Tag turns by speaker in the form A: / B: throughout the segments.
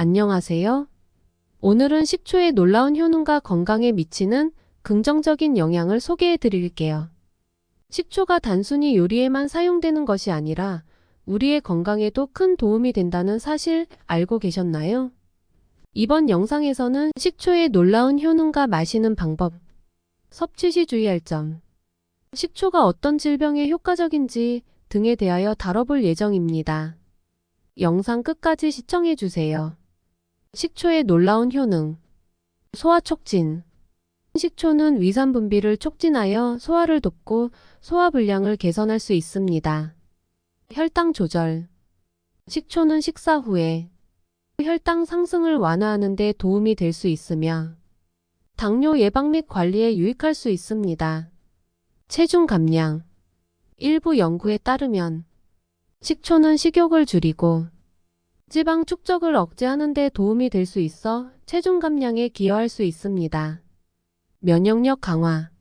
A: 안녕하세요. 오늘은 식초의 놀라운 효능과 건강에 미치는 긍정적인 영향을 소개해 드릴게요. 식초가 단순히 요리에만 사용되는 것이 아니라 우리의 건강에도 큰 도움이 된다는 사실 알고 계셨나요? 이번 영상에서는 식초의 놀라운 효능과 마시는 방법, 섭취 시 주의할 점, 식초가 어떤 질병에 효과적인지 등에 대하여 다뤄볼 예정입니다. 영상 끝까지 시청해 주세요. 식초의 놀라운 효능. 소화 촉진. 식초는 위산 분비를 촉진하여 소화를 돕고 소화불량을 개선할 수 있습니다. 혈당 조절. 식초는 식사 후에 혈당 상승을 완화하는 데 도움이 될 수 있으며 당뇨 예방 및 관리에 유익할 수 있습니다. 체중 감량. 일부 연구에 따르면 식초는 식욕을 줄이고 지방 축적을 억제하는 데 도움이 될 수 있어 체중 감량에 기여할 수 있습니다. 면역력 강화.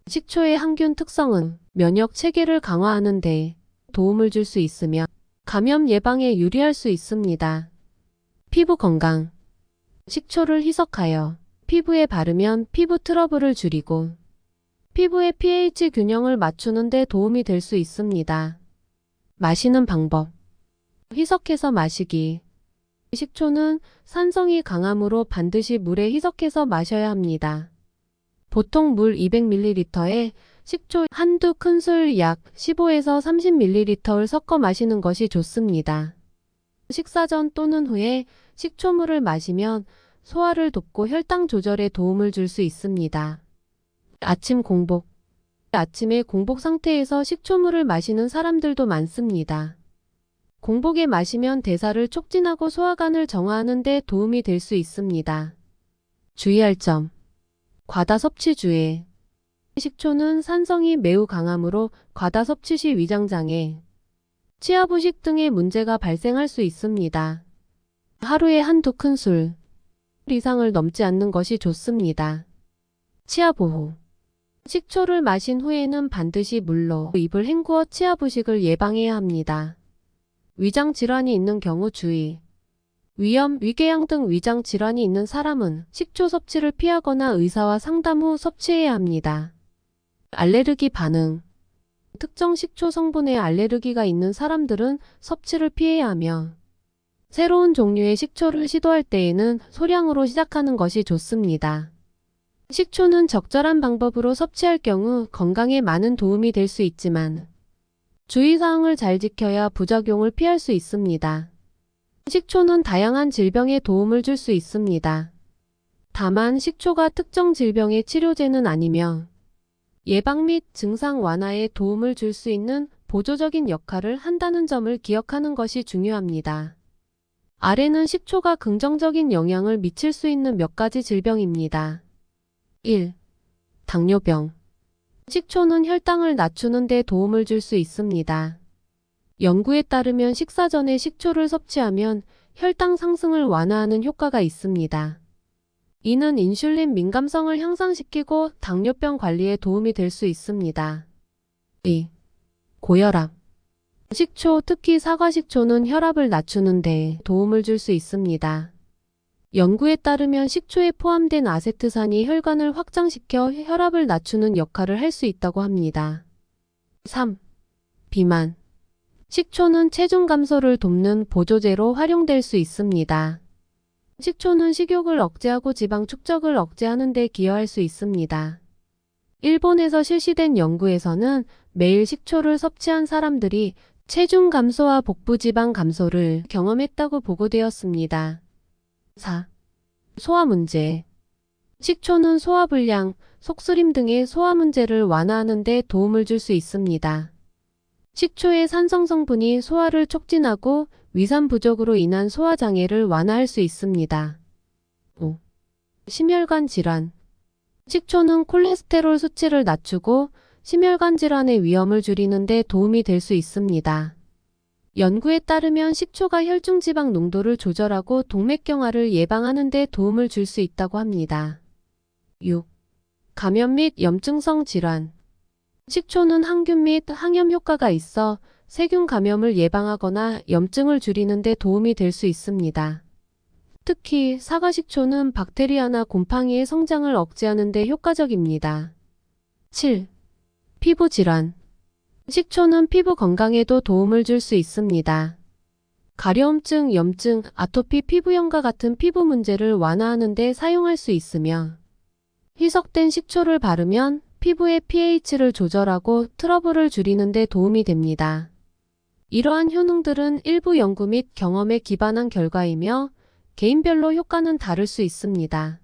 A: 식초의 항균 특성은 면역 체계를 강화하는 데 도움을 줄 수 있으며 감염 예방에 유리할 수 있습니다. 피부 건강. 식초를 희석하여 피부에 바르면 피부 트러블을 줄이고 피부의 pH 균형을 맞추는 데 도움이 될 수 있습니다. 마시는 방법. 희석해서 마시기. 식초는 산성이 강하므로 반드시 물에 희석해서 마셔야 합니다. 보통 물 200ml에 식초 한두 큰술 약 15에서 30ml를 섞어 마시는 것이 좋습니다. 식사 전 또는 후에 식초물을 마시면 소화를 돕고 혈당 조절에 도움을 줄 수 있습니다. 아침 공복. 아침에 공복 상태에서 식초물을 마시는 사람들도 많습니다. 공복에 마시면 대사를 촉진하고 소화관을 정화하는 데 도움이 될 수 있습니다. 주의할 점. 과다 섭취 주의. 식초는 산성이 매우 강하므로 과다 섭취 시 위장장애, 치아부식 등의 문제가 발생할 수 있습니다. 하루에 한두 큰술 이상을 넘지 않는 것이 좋습니다. 치아 보호. 식초를 마신 후에는 반드시 물로 입을 헹구어 치아부식을 예방해야 합니다. 위장 질환이 있는 경우 주의. 위염, 위궤양 등 위장 질환이 있는 사람은 식초 섭취를 피하거나 의사와 상담 후 섭취해야 합니다. 알레르기 반응. 특정 식초 성분에 알레르기가 있는 사람들은 섭취를 피해야 하며 새로운 종류의 식초를 시도할 때에는 소량으로 시작하는 것이 좋습니다. 식초는 적절한 방법으로 섭취할 경우 건강에 많은 도움이 될 수 있지만 주의사항을 잘 지켜야 부작용을 피할 수 있습니다. 식초는 다양한 질병에 도움을 줄 수 있습니다. 다만 식초가 특정 질병의 치료제는 아니며 예방 및 증상 완화에 도움을 줄 수 있는 보조적인 역할을 한다는 점을 기억하는 것이 중요합니다. 아래는 식초가 긍정적인 영향을 미칠 수 있는 몇 가지 질병입니다. 1. 당뇨병. 식초는 혈당을 낮추는 데 도움을 줄 수 있습니다. 연구에 따르면 식사 전에 식초를 섭취하면 혈당 상승을 완화하는 효과가 있습니다. 이는 인슐린 민감성을 향상시키고 당뇨병 관리에 도움이 될 수 있습니다. 2. 고혈압. 식초, 특히 사과식초는 혈압을 낮추는 데 도움을 줄 수 있습니다. 연구에 따르면 식초에 포함된 아세트산이 혈관을 확장시켜 혈압을 낮추는 역할을 할 수 있다고 합니다. 3. 비만. 식초는 체중 감소를 돕는 보조제로 활용될 수 있습니다. 식초는 식욕을 억제하고 지방 축적을 억제하는 데 기여할 수 있습니다. 일본에서 실시된 연구에서는 매일 식초를 섭취한 사람들이 체중 감소와 복부 지방 감소를 경험했다고 보고되었습니다. 4. 소화 문제. 식초는 소화불량, 속쓰림 등의 소화 문제를 완화하는 데 도움을 줄 수 있습니다. 식초의 산성 성분이 소화를 촉진하고 위산 부족으로 인한 소화 장애를 완화할 수 있습니다. 5. 심혈관 질환. 식초는 콜레스테롤 수치를 낮추고 심혈관 질환의 위험을 줄이는 데 도움이 될 수 있습니다. 연구에 따르면 식초가 혈중지방 농도를 조절하고 동맥경화를 예방하는 데 도움을 줄 수 있다고 합니다. 6. 감염 및 염증성 질환. 식초는 항균 및 항염 효과가 있어 세균 감염을 예방하거나 염증을 줄이는 데 도움이 될 수 있습니다. 특히 사과식초는 박테리아나 곰팡이의 성장을 억제하는 데 효과적입니다. 7. 피부 질환. 식초는 피부 건강에도 도움을 줄 수 있습니다. 가려움증, 염증, 아토피 피부염과 같은 피부 문제를 완화하는 데 사용할 수 있으며 희석된 식초를 바르면 피부의 pH를 조절하고 트러블을 줄이는 데 도움이 됩니다. 이러한 효능들은 일부 연구 및 경험에 기반한 결과이며 개인별로 효과는 다를 수 있습니다.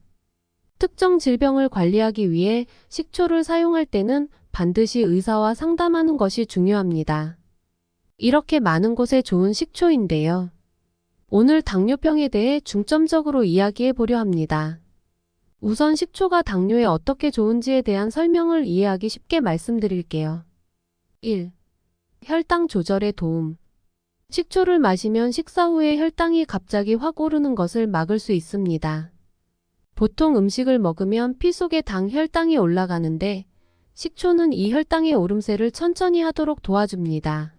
A: 특정 질병을 관리하기 위해 식초를 사용할 때는 반드시 의사와 상담하는 것이 중요합니다. 이렇게 많은 곳에 좋은 식초인데요. 오늘 당뇨병에 대해 중점적으로 이야기해 보려 합니다. 우선 식초가 당뇨에 어떻게 좋은지에 대한 설명을 이해하기 쉽게 말씀드릴게요. 1. 혈당 조절에 도움. 식초를 마시면 식사 후에 혈당이 갑자기 확 오르는 것을 막을 수 있습니다. 보통 음식을 먹으면 피 속의 혈당이 올라가는데 식초는 이 혈당의 오름세를 천천히 하도록 도와줍니다.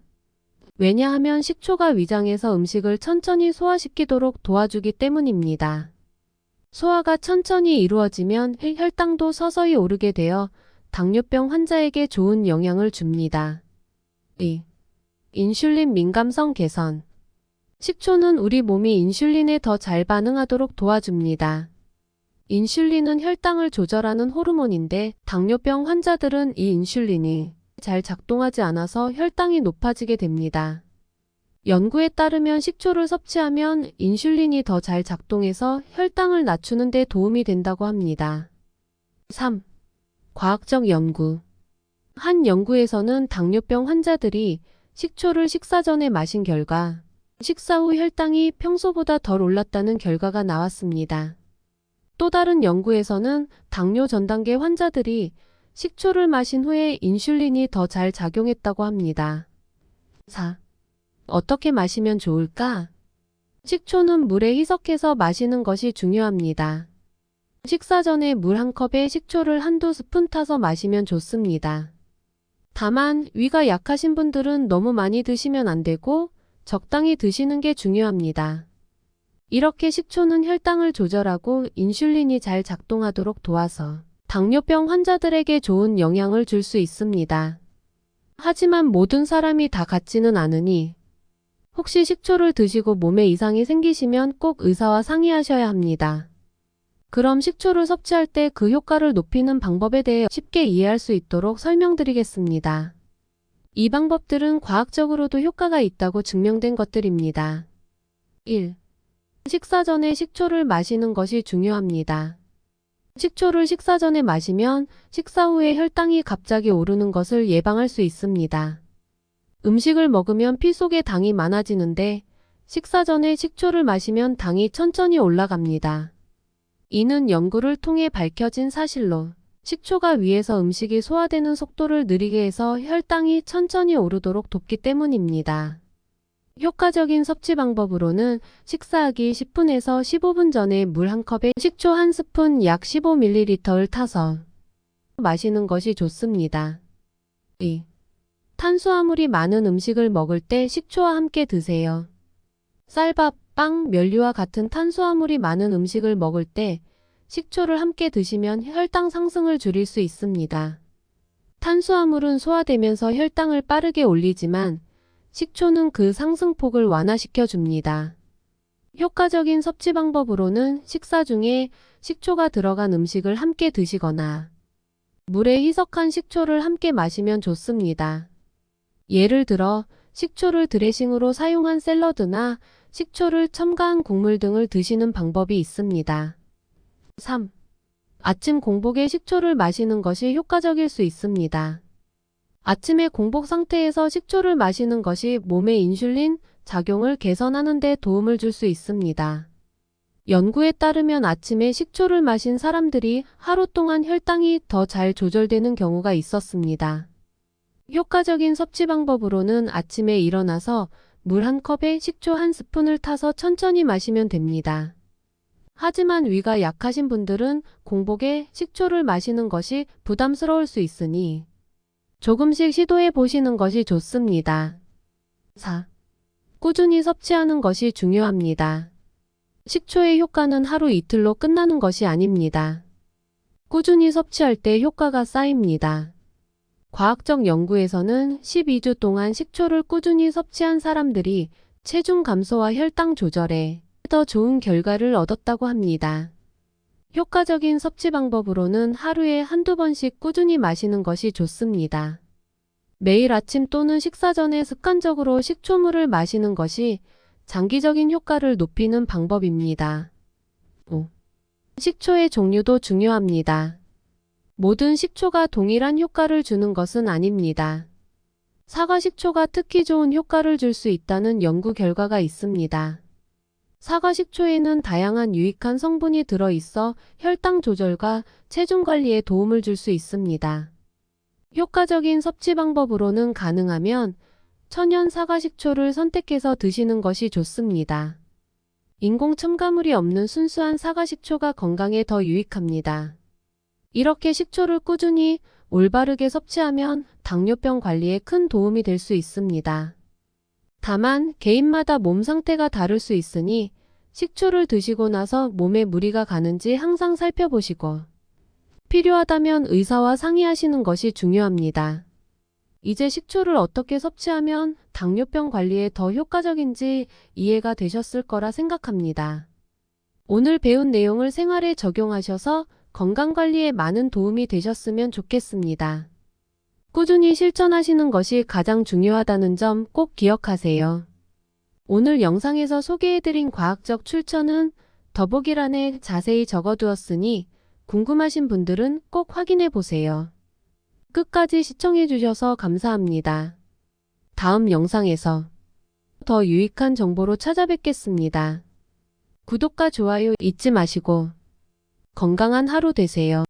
A: 왜냐하면 식초가 위장에서 음식을 천천히 소화시키도록 도와주기 때문입니다. 소화가 천천히 이루어지면 혈당도 서서히 오르게 되어 당뇨병 환자에게 좋은 영향을 줍니다. 2. 인슐린 민감성 개선. 식초는 우리 몸이 인슐린에 더 잘 반응하도록 도와줍니다. 인슐린은 혈당을 조절하는 호르몬인데 당뇨병 환자들은 이 인슐린이 잘 작동하지 않아서 혈당이 높아지게 됩니다. 연구에 따르면 식초를 섭취하면 인슐린이 더 잘 작동해서 혈당을 낮추는 데 도움이 된다고 합니다. 3. 과학적 연구. 한 연구에서는 당뇨병 환자들이 식초를 식사 전에 마신 결과 식사 후 혈당이 평소보다 덜 올랐다는 결과가 나왔습니다. 또 다른 연구에서는 당뇨 전 단계 환자들이 식초를 마신 후에 인슐린이 더 잘 작용했다고 합니다. 4. 어떻게 마시면 좋을까? 식초는 물에 희석해서 마시는 것이 중요합니다. 식사 전에 물 한 컵에 식초를 한두 스푼 타서 마시면 좋습니다. 다만 위가 약하신 분들은 너무 많이 드시면 안 되고 적당히 드시는 게 중요합니다. 이렇게 식초는 혈당을 조절하고 인슐린이 잘 작동하도록 도와서 당뇨병 환자들에게 좋은 영향을 줄 수 있습니다. 하지만 모든 사람이 다 같지는 않으니 혹시 식초를 드시고 몸에 이상이 생기시면 꼭 의사와 상의하셔야 합니다. 그럼 식초를 섭취할 때 그 효과를 높이는 방법에 대해 쉽게 이해할 수 있도록 설명드리겠습니다. 이 방법들은 과학적으로도 효과가 있다고 증명된 것들입니다. 1. 식사 전에 식초를 마시는 것이 중요합니다. 식초를 식사 전에 마시면 식사 후에 혈당이 갑자기 오르는 것을 예방할 수 있습니다. 음식을 먹으면 피 속에 당이 많아지는데 식사 전에 식초를 마시면 당이 천천히 올라갑니다. 이는 연구를 통해 밝혀진 사실로 식초가 위에서 음식이 소화되는 속도를 느리게 해서 혈당이 천천히 오르도록 돕기 때문입니다. 효과적인 섭취 방법으로는 식사하기 10분에서 15분 전에 물 한 컵에 식초 한 스푼 약 15ml를 타서 마시는 것이 좋습니다. 2. 탄수화물이 많은 음식을 먹을 때 식초와 함께 드세요. 쌀밥, 빵, 면류와 같은 탄수화물이 많은 음식을 먹을 때 식초를 함께 드시면 혈당 상승을 줄일 수 있습니다. 탄수화물은 소화되면서 혈당을 빠르게 올리지만 식초는 그 상승폭을 완화시켜 줍니다. 효과적인 섭취 방법으로는 식사 중에 식초가 들어간 음식을 함께 드시거나 물에 희석한 식초를 함께 마시면 좋습니다. 예를 들어 식초를 드레싱으로 사용한 샐러드나 식초를 첨가한 국물 등을 드시는 방법이 있습니다. 3. 아침 공복에 식초를 마시는 것이 효과적일 수 있습니다. 아침에 공복 상태에서 식초를 마시는 것이 몸의 인슐린 작용을 개선하는 데 도움을 줄 수 있습니다. 연구에 따르면 아침에 식초를 마신 사람들이 하루 동안 혈당이 더 잘 조절되는 경우가 있었습니다. 효과적인 섭취 방법으로는 아침에 일어나서 물 한 컵에 식초 한 스푼을 타서 천천히 마시면 됩니다. 하지만 위가 약하신 분들은 공복에 식초를 마시는 것이 부담스러울 수 있으니 조금씩 시도해 보시는 것이 좋습니다. 4. 꾸준히 섭취하는 것이 중요합니다. 식초의 효과는 하루 이틀로 끝나는 것이 아닙니다. 꾸준히 섭취할 때 효과가 쌓입니다. 과학적 연구에서는 12주 동안 식초를 꾸준히 섭취한 사람들이 체중 감소와 혈당 조절에 더 좋은 결과를 얻었다고 합니다. 효과적인 섭취 방법으로는 하루에 한두 번씩 꾸준히 마시는 것이 좋습니다. 매일 아침 또는 식사 전에 습관적으로 식초물을 마시는 것이 장기적인 효과를 높이는 방법입니다. 5. 식초의 종류도 중요합니다. 모든 식초가 동일한 효과를 주는 것은 아닙니다. 사과 식초가 특히 좋은 효과를 줄 수 있다는 연구 결과가 있습니다. 사과 식초에는 다양한 유익한 성분이 들어있어 혈당 조절과 체중 관리에 도움을 줄 수 있습니다. 효과적인 섭취 방법으로는 가능하면 천연 사과 식초를 선택해서 드시는 것이 좋습니다. 인공 첨가물이 없는 순수한 사과 식초가 건강에 더 유익합니다. 이렇게 식초를 꾸준히 올바르게 섭취하면 당뇨병 관리에 큰 도움이 될 수 있습니다. 다만 개인마다 몸 상태가 다를 수 있으니 식초를 드시고 나서 몸에 무리가 가는지 항상 살펴보시고 필요하다면 의사와 상의하시는 것이 중요합니다. 이제 식초를 어떻게 섭취하면 당뇨병 관리에 더 효과적인지 이해가 되셨을 거라 생각합니다. 오늘 배운 내용을 생활에 적용하셔서 건강관리에 많은 도움이 되셨으면 좋겠습니다. 꾸준히 실천하시는 것이 가장 중요하다는 점 꼭 기억하세요. 오늘 영상에서 소개해드린 과학적 출처는 더보기란에 자세히 적어두었으니 궁금하신 분들은 꼭 확인해 보세요. 끝까지 시청해주셔서 감사합니다. 다음 영상에서 더 유익한 정보로 찾아뵙겠습니다. 구독과 좋아요 잊지 마시고 건강한 하루 되세요.